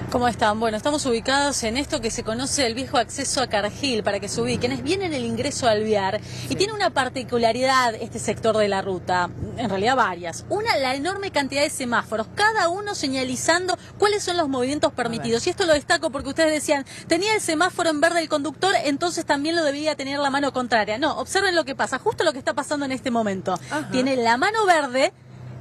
¿Cómo están? Bueno, estamos ubicados en esto que se conoce el viejo acceso a Cargill, para que se ubiquen. Es bien en el ingreso al Alvear y tiene una particularidad este sector de la ruta, en realidad varias. Una, la enorme cantidad de semáforos, cada uno señalizando cuáles son los movimientos permitidos. Y esto lo destaco porque ustedes decían, tenía el semáforo en verde el conductor, entonces también lo debía tener la mano contraria. No, observen lo que pasa, justo lo que está pasando en este momento. Tiene la mano verde,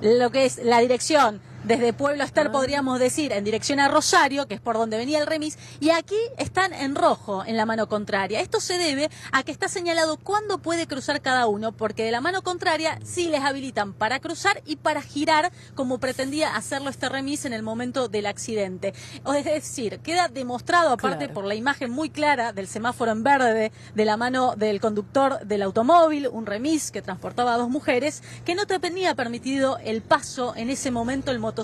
lo que es la dirección desde Pueblo Ester, podríamos decir, en dirección a Rosario, que es por donde venía el remis, y aquí están en rojo, en la mano contraria. Esto se debe a que está señalado cuándo puede cruzar cada uno, porque de la mano contraria sí les habilitan para cruzar y para girar, como pretendía hacerlo este remis en el momento del accidente. Es decir, queda demostrado, aparte por la imagen muy clara del semáforo en verde de la mano del conductor del automóvil, un remis que transportaba a dos mujeres, que no tenía permitido el paso en ese momento el motociclista,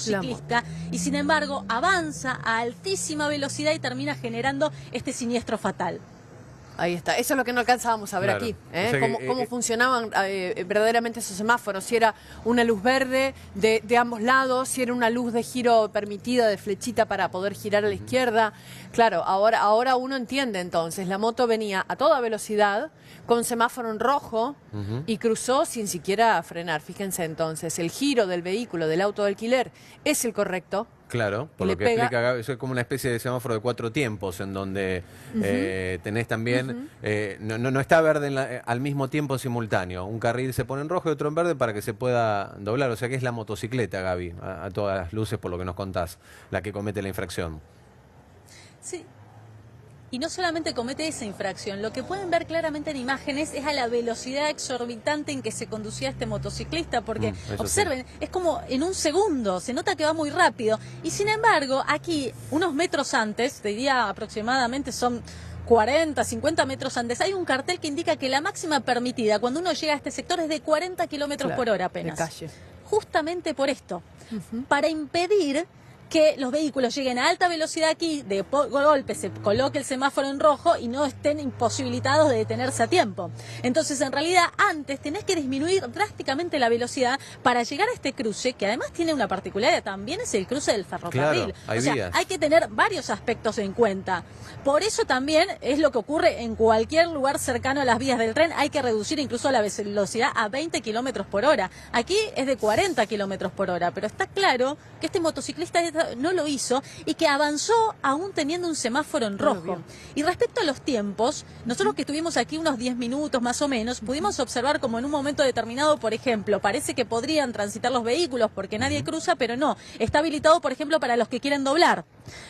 y sin embargo avanza a altísima velocidad y termina generando este siniestro fatal. Ahí está, eso es lo que no alcanzábamos a ver aquí, ¿eh? O sea cómo funcionaban verdaderamente esos semáforos, si era una luz verde de ambos lados, si era una luz de giro permitida, de flechita para poder girar a la izquierda. Claro, ahora uno entiende entonces, la moto venía a toda velocidad, con semáforo en rojo, y cruzó sin siquiera frenar. Fíjense entonces, el giro del vehículo, del auto de alquiler, es el correcto. Claro, por lo que explica Gaby, eso es como una especie de semáforo de 4 tiempos, en donde tenés también, no está verde al mismo tiempo simultáneo. Un carril se pone en rojo y otro en verde para que se pueda doblar. O sea que es la motocicleta, Gaby, a todas las luces, por lo que nos contás, la que comete la infracción. Sí. Y no solamente comete esa infracción, lo que pueden ver claramente en imágenes es a la velocidad exorbitante en que se conducía este motociclista, porque observen, es como en un segundo, se nota que va muy rápido, y sin embargo aquí, unos metros antes, diría aproximadamente son 40, 50 metros antes, hay un cartel que indica que la máxima permitida cuando uno llega a este sector es de 40 kilómetros por hora apenas. De calle. Justamente por esto, para impedir que los vehículos lleguen a alta velocidad aquí, de golpe se coloque el semáforo en rojo y no estén imposibilitados de detenerse a tiempo. Entonces, en realidad, antes tenés que disminuir drásticamente la velocidad para llegar a este cruce, que además tiene una particularidad, también es el cruce del ferrocarril. Claro, hay que tener varios aspectos en cuenta. Por eso también es lo que ocurre en cualquier lugar cercano a las vías del tren, hay que reducir incluso la velocidad a 20 kilómetros por hora. Aquí es de 40 kilómetros por hora, pero está claro que este motociclista no lo hizo y que avanzó aún teniendo un semáforo en rojo. Y respecto a los tiempos, nosotros que estuvimos aquí unos 10 minutos más o menos, pudimos observar como en un momento determinado, por ejemplo, parece que podrían transitar los vehículos porque nadie cruza, pero no, está habilitado, por ejemplo, para los que quieren doblar.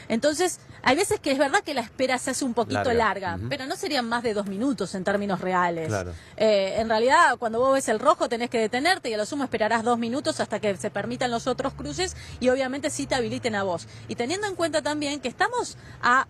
Entonces, hay veces que es verdad que la espera se hace un poquito larga, pero no serían más de 2 minutos en términos reales. En realidad, cuando vos ves el rojo tenés que detenerte y a lo sumo esperarás 2 minutos hasta que se permitan los otros cruces y obviamente sí te habiliten a vos. Y teniendo en cuenta también que estamos a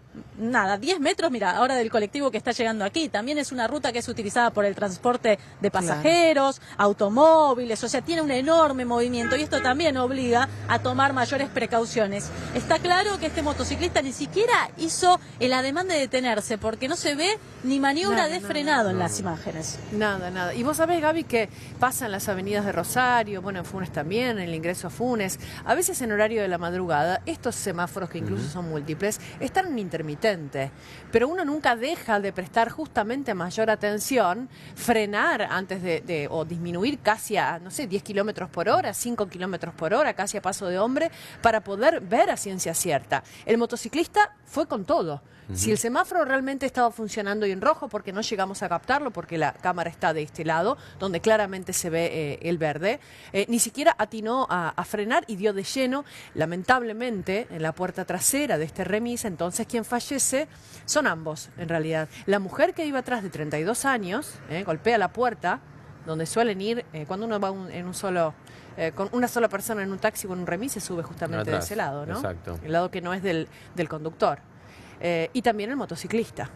10 metros, mira, ahora del colectivo que está llegando aquí, también es una ruta que es utilizada por el transporte de pasajeros, automóviles, o sea, tiene un enorme movimiento y esto también obliga a tomar mayores precauciones. Está claro que este motociclista ni siquiera hizo el ademán de detenerse, porque no se ve ni maniobra de frenado en las imágenes. Nada. Y vos sabés, Gaby, que pasa en las avenidas de Rosario, bueno, en Funes también, en el ingreso a Funes, a veces en horario de la madrugada, estos semáforos que incluso son múltiples, están en intermitente, pero uno nunca deja de prestar justamente mayor atención, frenar antes o disminuir casi a, no sé, 10 kilómetros por hora, 5 kilómetros por hora, casi a paso de hombre, para poder ver a ciencia cierta. El motociclista fue con todo. Si el semáforo realmente estaba funcionando y en rojo, porque no llegamos a captarlo, porque la cámara está de este lado, donde claramente se ve el verde, ni siquiera atinó a frenar y dio de lleno, lamentablemente, en la puerta trasera de este remis. Entonces quien fallece son ambos, en realidad. La mujer que iba atrás de 32 años, golpea la puerta, donde suelen ir, cuando uno va en un solo... con una sola persona en un taxi o en un remis, se sube justamente de ese lado, ¿no? Exacto. El lado que no es del conductor. Y también el motociclista.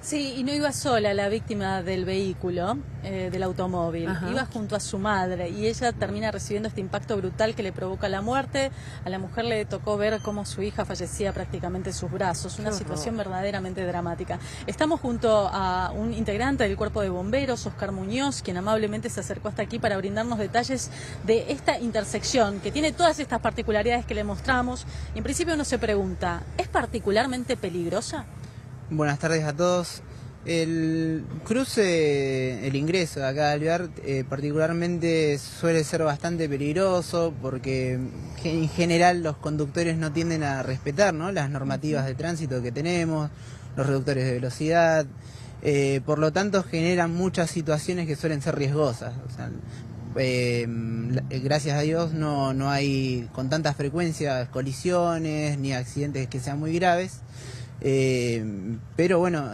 Sí, y no iba sola la víctima del vehículo, del automóvil. Ajá. Iba junto a su madre y ella termina recibiendo este impacto brutal que le provoca la muerte. A la mujer le tocó ver cómo su hija fallecía prácticamente en sus brazos. Una Qué situación horror. verdaderamente dramática. Estamos junto a un integrante del Cuerpo de Bomberos, Oscar Muñoz, quien amablemente se acercó hasta aquí para brindarnos detalles de esta intersección que tiene todas estas particularidades que le mostramos. Y en principio uno se pregunta, ¿es particularmente peligrosa? Buenas tardes a todos. El cruce, el ingreso de acá de Alvear, particularmente suele ser bastante peligroso porque en general los conductores no tienden a respetar, ¿no?, las normativas de tránsito que tenemos, los reductores de velocidad, por lo tanto generan muchas situaciones que suelen ser riesgosas. O sea, gracias a Dios no hay con tantas frecuencias colisiones ni accidentes que sean muy graves. Pero bueno,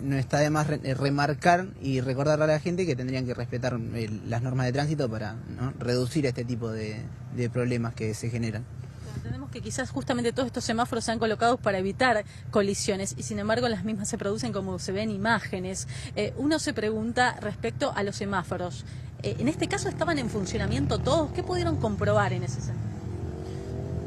no está de más remarcar y recordarle a la gente que tendrían que respetar las normas de tránsito para, ¿no?, reducir este tipo de problemas que se generan. Entendemos que quizás justamente todos estos semáforos se han colocado para evitar colisiones y sin embargo las mismas se producen como se ven imágenes. Uno se pregunta respecto a los semáforos. En este caso, ¿estaban en funcionamiento todos? ¿Qué pudieron comprobar en ese sentido?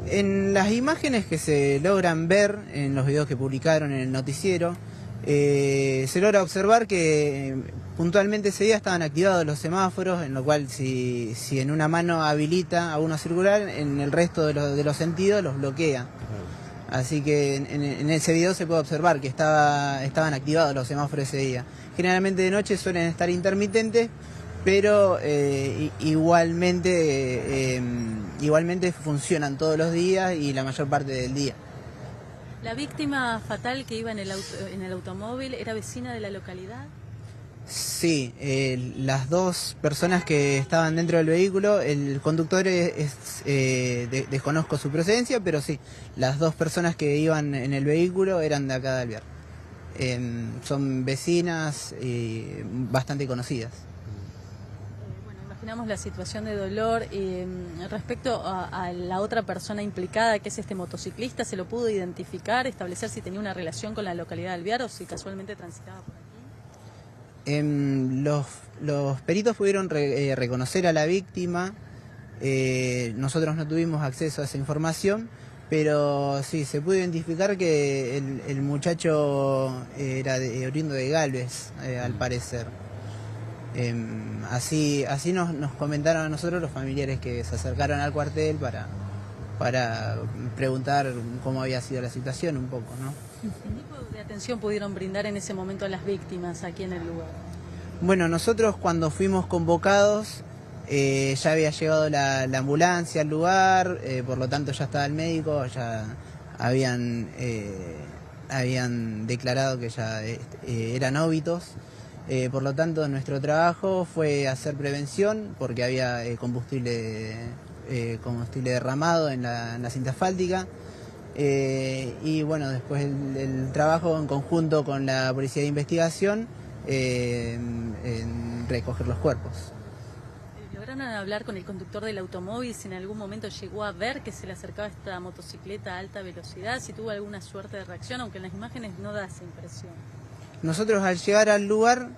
En las imágenes que se logran ver en los videos que publicaron en el noticiero, se logra observar que puntualmente ese día estaban activados los semáforos, en lo cual si en una mano habilita a uno circular, en el resto de los sentidos los bloquea. Así que en ese video se puede observar que estaban activados los semáforos ese día. Generalmente de noche suelen estar intermitentes, pero igualmente funcionan todos los días y la mayor parte del día. ¿La víctima fatal que iba en el automóvil era vecina de la localidad? Sí, las dos personas que estaban dentro del vehículo, el conductor desconozco su procedencia, pero sí, las dos personas que iban en el vehículo eran de acá de Alvear. Son vecinas y bastante conocidas. Bueno, imaginamos la situación de dolor. Respecto a la otra persona implicada, que es este motociclista, ¿se lo pudo identificar, establecer si tenía una relación con la localidad de Alvear o si casualmente transitaba por aquí? Los peritos pudieron reconocer a la víctima. Nosotros no tuvimos acceso a esa información, pero sí, se pudo identificar que el muchacho era oriundo de Galvez, al parecer. Así nos comentaron a nosotros los familiares que se acercaron al cuartel para preguntar cómo había sido la situación un poco, ¿no? ¿Qué tipo de atención pudieron brindar en ese momento a las víctimas aquí en el lugar? Bueno, nosotros cuando fuimos convocados ya había llegado la ambulancia al lugar, por lo tanto ya estaba el médico, ya habían declarado que ya eran óbitos. Por lo tanto, nuestro trabajo fue hacer prevención porque había combustible derramado en la cinta asfáltica. Y bueno, después el trabajo en conjunto con la Policía de Investigación en recoger los cuerpos. ¿Lograron hablar con el conductor del automóvil si en algún momento llegó a ver que se le acercaba esta motocicleta a alta velocidad, si tuvo alguna suerte de reacción, aunque en las imágenes no da esa impresión? Nosotros al llegar al lugar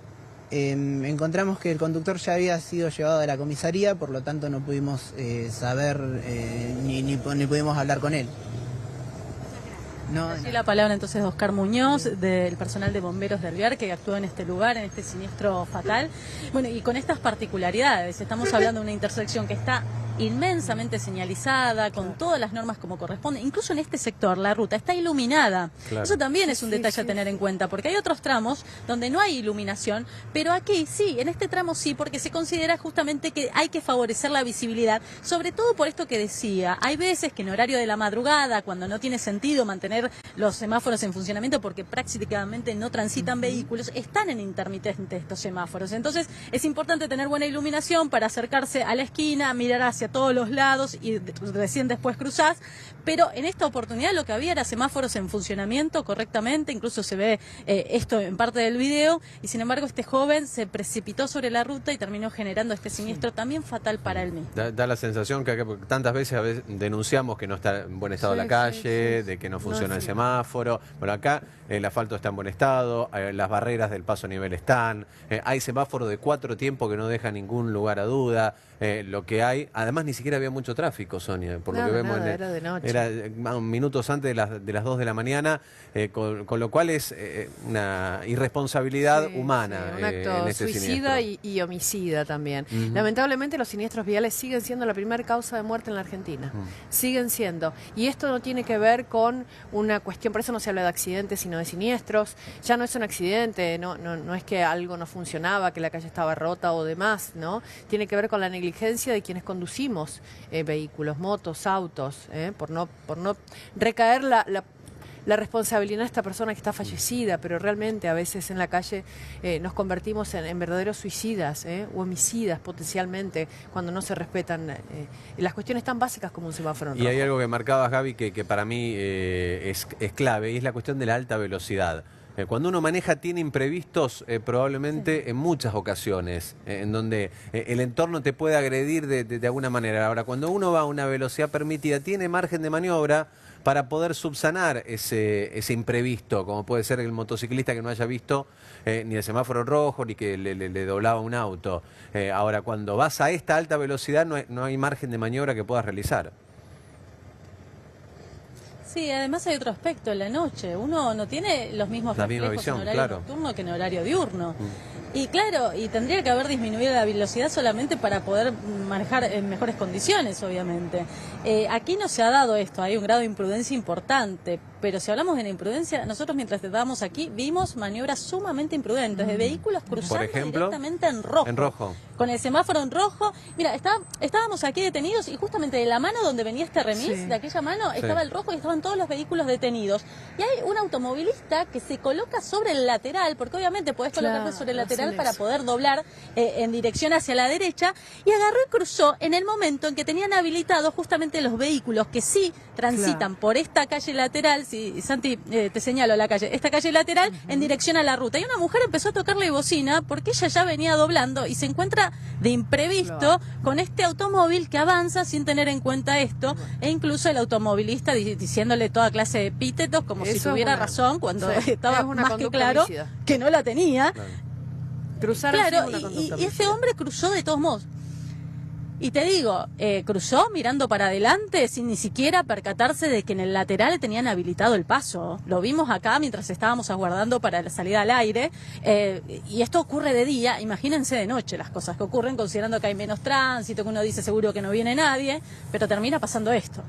encontramos que el conductor ya había sido llevado a la comisaría, por lo tanto no pudimos saber ni pudimos hablar con él. Así la palabra entonces de Oscar Muñoz, del personal de bomberos de Alvear, que actuó en este lugar, en este siniestro fatal. Bueno, y con estas particularidades, estamos hablando de una intersección que está inmensamente señalizada, con todas las normas como corresponde. Incluso en este sector, la ruta está iluminada. Claro. Eso también es un detalle a tener en cuenta, porque hay otros tramos donde no hay iluminación, pero aquí sí, en este tramo sí, porque se considera justamente que hay que favorecer la visibilidad, sobre todo por esto que decía. Hay veces que en horario de la madrugada, cuando no tiene sentido mantener los semáforos en funcionamiento porque prácticamente no transitan vehículos, están en intermitente estos semáforos. Entonces es importante tener buena iluminación para acercarse a la esquina, mirar hacia hacia todos los lados y recién después cruzás, pero en esta oportunidad lo que había era semáforos en funcionamiento correctamente, incluso se ve esto en parte del video, y sin embargo este joven se precipitó sobre la ruta y terminó generando este siniestro también fatal para él mismo. Da la sensación que tantas veces a veces denunciamos que no está en buen estado la calle, de que no funciona el semáforo. Bueno, acá el asfalto está en buen estado, las barreras del paso a nivel están, hay semáforo de 4 tiempos que no deja ningún lugar a duda. Lo que hay, además ni siquiera había mucho tráfico, Sonia, por lo que vemos. Era de noche. Era minutos antes de las 2 de la mañana, con lo cual es una irresponsabilidad humana. Un acto en este suicida y homicida también. Lamentablemente los siniestros viales siguen siendo la primera causa de muerte en la Argentina. Siguen siendo. Y esto no tiene que ver con una cuestión, por eso no se habla de accidentes, sino de siniestros. Ya no es un accidente, no es que algo no funcionaba, que la calle estaba rota o demás, ¿no? Tiene que ver con la negligencia de quienes conducimos vehículos, motos, autos, por no recaer la responsabilidad de esta persona que está fallecida, pero realmente a veces en la calle nos convertimos en verdaderos suicidas o homicidas potencialmente cuando no se respetan las cuestiones tan básicas como un semáforo en rojo. Y hay algo que marcabas, Gaby, que para mí es clave, y es la cuestión de la alta velocidad. Cuando uno maneja tiene imprevistos probablemente en muchas ocasiones, en donde el entorno te puede agredir de alguna manera. Ahora, cuando uno va a una velocidad permitida, tiene margen de maniobra para poder subsanar ese imprevisto, como puede ser el motociclista que no haya visto ni el semáforo rojo, ni que le doblaba un auto. Ahora, cuando vas a esta alta velocidad no hay margen de maniobra que puedas realizar. Sí, además hay otro aspecto, en la noche. Uno no tiene los mismos reflejos en horario nocturno que en horario diurno. Y claro, y tendría que haber disminuido la velocidad solamente para poder manejar en mejores condiciones, obviamente. Aquí no se ha dado esto, hay un grado de imprudencia importante, pero si hablamos de la imprudencia, nosotros mientras estábamos aquí vimos maniobras sumamente imprudentes de vehículos cruzando por ejemplo, directamente en rojo. En rojo. Con el semáforo en rojo. Mira, estábamos aquí detenidos y justamente de la mano donde venía este remis, de aquella mano, estaba el rojo y estaban todos los vehículos detenidos. Y hay un automovilista que se coloca sobre el lateral, porque obviamente podés colocarte sobre el lateral para poder doblar en dirección hacia la derecha, y agarró y cruzó en el momento en que tenían habilitados justamente los vehículos que sí transitan por esta calle lateral, si Santi te señalo la calle, esta calle lateral en dirección a la ruta. Y una mujer empezó a tocarle bocina porque ella ya venía doblando y se encuentra de imprevisto con este automóvil que avanza sin tener en cuenta esto, e incluso el automovilista diciéndole toda clase de epítetos como si tuviera razón cuando estaba más que claro que no la tenía. Cruzar y ese hombre cruzó de todos modos. Y te digo, cruzó mirando para adelante sin ni siquiera percatarse de que en el lateral tenían habilitado el paso. Lo vimos acá mientras estábamos aguardando para la salida al aire. Y esto ocurre de día, imagínense de noche las cosas que ocurren, considerando que hay menos tránsito, que uno dice seguro que no viene nadie, pero termina pasando esto.